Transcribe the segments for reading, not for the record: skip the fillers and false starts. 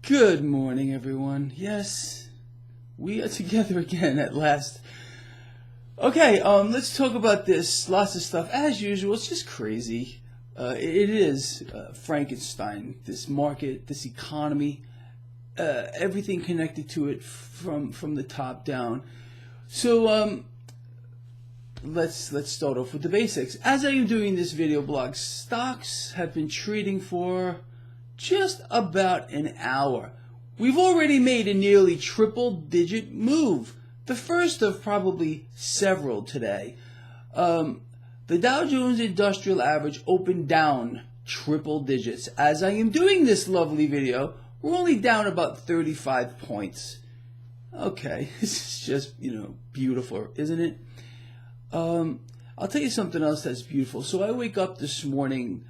Good morning, everyone. Yes, we are together again at last. Okay, let's talk about this. Lots of stuff. As usual, it's just crazy. It is Frankenstein, this market, this economy, everything connected to it from the top down. So, let's start off with the basics. As I am doing this video blog, stocks have been trading for just about an hour. We've already made a nearly triple-digit move, the first of probably several today. The Dow Jones Industrial Average opened down triple digits. As I am doing this lovely video, we're only down about 35 points. Okay, this is just, beautiful, isn't it? I'll tell you something else that's beautiful. So I wake up this morning,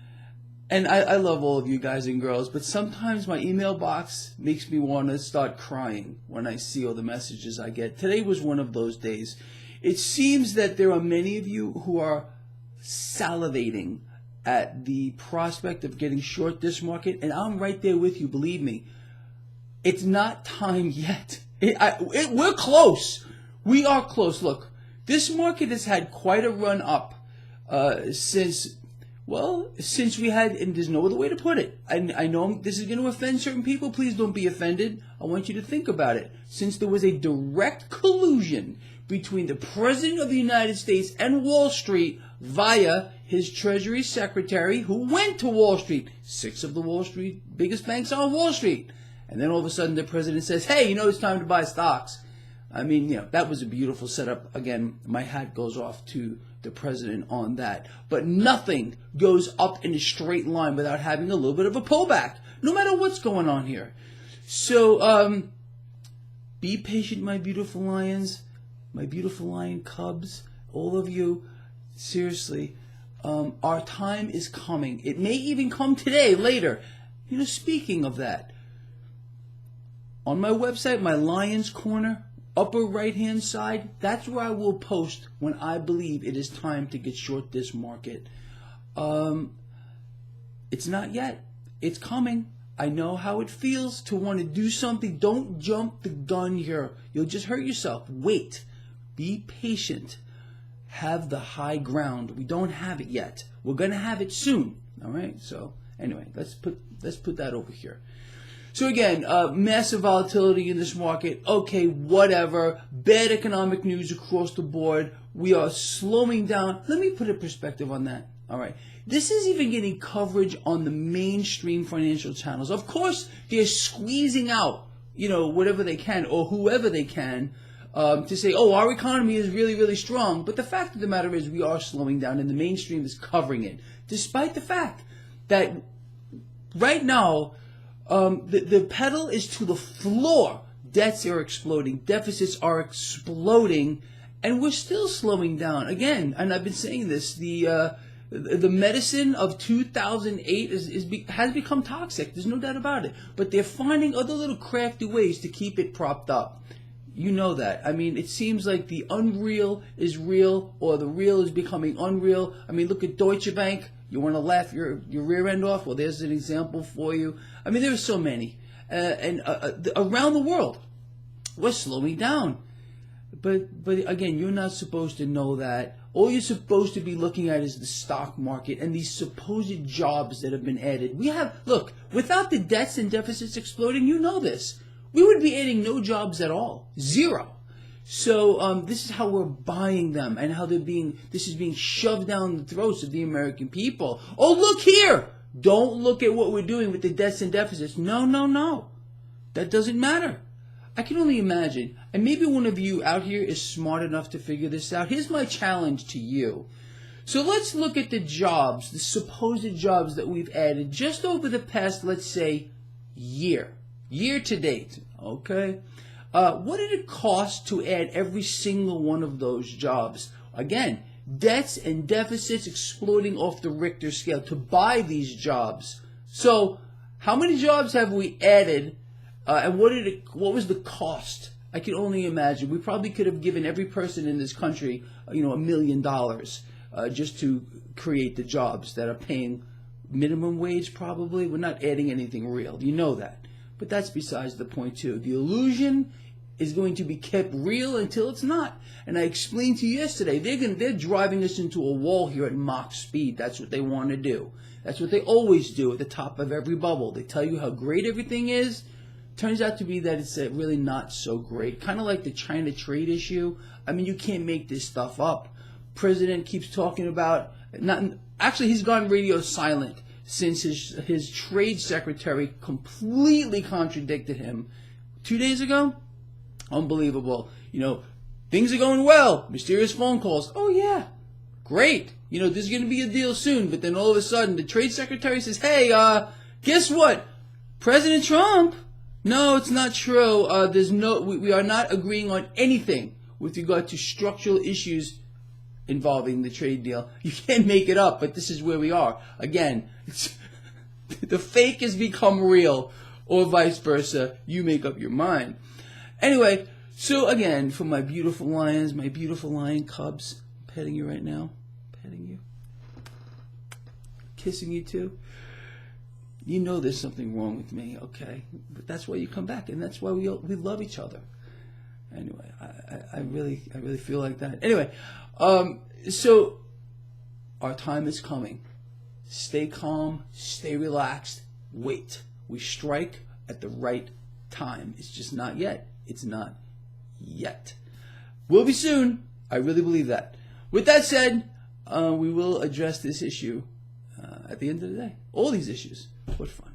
and I love all of you guys and girls, but sometimes my email box makes me want to start crying when I see all the messages I get. Today was one of those days. It seems that there are many of you who are salivating at the prospect of getting short this market, and I'm right there with you, believe me. It's not time yet. We're close. We are close. Look, this market has had quite a run up since we had, and there's no other way to put it. I know this is going to offend certain people. Please don't be offended. I want you to think about it. Since there was a direct collusion between the President of the United States and Wall Street via his Treasury Secretary, who went to Wall Street. 6 of the Wall Street biggest banks are on Wall Street. And then all of a sudden the President says, hey, it's time to buy stocks. I mean, that was a beautiful setup. Again, my hat goes off to the President on that. But nothing goes up in a straight line without having a little bit of a pullback, no matter what's going on here. So, be patient, my beautiful lions, my beautiful lion cubs, all of you. Seriously, our time is coming. It may even come today, later. Speaking of that, on my website, my Lions Corner, upper right-hand side, that's where I will post when I believe it is time to get short this market. It's not yet. It's coming. I know how it feels to want to do something. Don't jump the gun here. You'll just hurt yourself. Wait. Be patient. Have the high ground. We don't have it yet. We're going to have it soon. All right? So, anyway, let's put that over here. So again, massive volatility in this market. Okay, whatever. Bad economic news across the board. We are slowing down. Let me put a perspective on that. All right. This is even getting coverage on the mainstream financial channels. Of course, they're squeezing out, whatever they can or whoever they can to say, oh, our economy is really, really strong. But the fact of the matter is we are slowing down and the mainstream is covering it. Despite the fact that right now, the pedal is to the floor. Debts are exploding. Deficits are exploding. And we're still slowing down. Again, and I've been saying this, the medicine of 2008 has become toxic. There's no doubt about it. But they're finding other little crafty ways to keep it propped up. You know that. I mean, it seems like the unreal is real or the real is becoming unreal. I mean, look at Deutsche Bank. You want to laugh your rear end off? Well, there's an example for you. I mean, there are so many. And around the world, we're slowing down. But again, you're not supposed to know that. All you're supposed to be looking at is the stock market and these supposed jobs that have been added. Look, without the debts and deficits exploding, you know this. We would be adding no jobs at all. Zero. So this is how we're buying them and how this is being shoved down the throats of the American people. Oh, look here. Don't look at what we're doing with the debts and deficits. No. That doesn't matter. I can only imagine. And maybe one of you out here is smart enough to figure this out. Here's my challenge to you. So let's look at the jobs, the supposed jobs that we've added just over the past, let's say, year to date. Okay? What did it cost to add every single one of those jobs? Again, debts and deficits exploding off the Richter scale to buy these jobs. So, how many jobs have we added, and what was the cost? I can only imagine. We probably could have given every person in this country, $1 million just to create the jobs that are paying minimum wage. Probably, we're not adding anything real. You know that. But that's besides the point too. The illusion is going to be kept real until it's not. And I explained to you yesterday, they're driving us into a wall here at Mach speed. That's what they want to do. That's what they always do at the top of every bubble. They tell you how great everything is. Turns out to be that it's really not so great. Kind of like the China trade issue. I mean, you can't make this stuff up. President keeps talking about, actually he's gone radio silent since his trade secretary completely contradicted him 2 days ago. Unbelievable. Things are going well. Mysterious phone calls. Oh yeah, great. There's going to be a deal soon. But then all of a sudden, the trade secretary says, hey, guess what? President Trump? No, it's not true. We are not agreeing on anything with regard to structural issues involving the trade deal. You can't make it up, but this is where we are. Again, the fake has become real, or vice versa. You make up your mind. Anyway, so again, for my beautiful lions, my beautiful lion cubs, I'm petting you right now. Petting you. Kissing you too. You know there's something wrong with me, okay? But that's why you come back, and that's why we love each other. Anyway, I really feel like that. Anyway, so our time is coming. Stay calm, stay relaxed, wait. We strike at the right time. It's just not yet. It's not yet. Will be soon. I really believe that. With that said, we will address this issue at the end of the day. All these issues. What fun.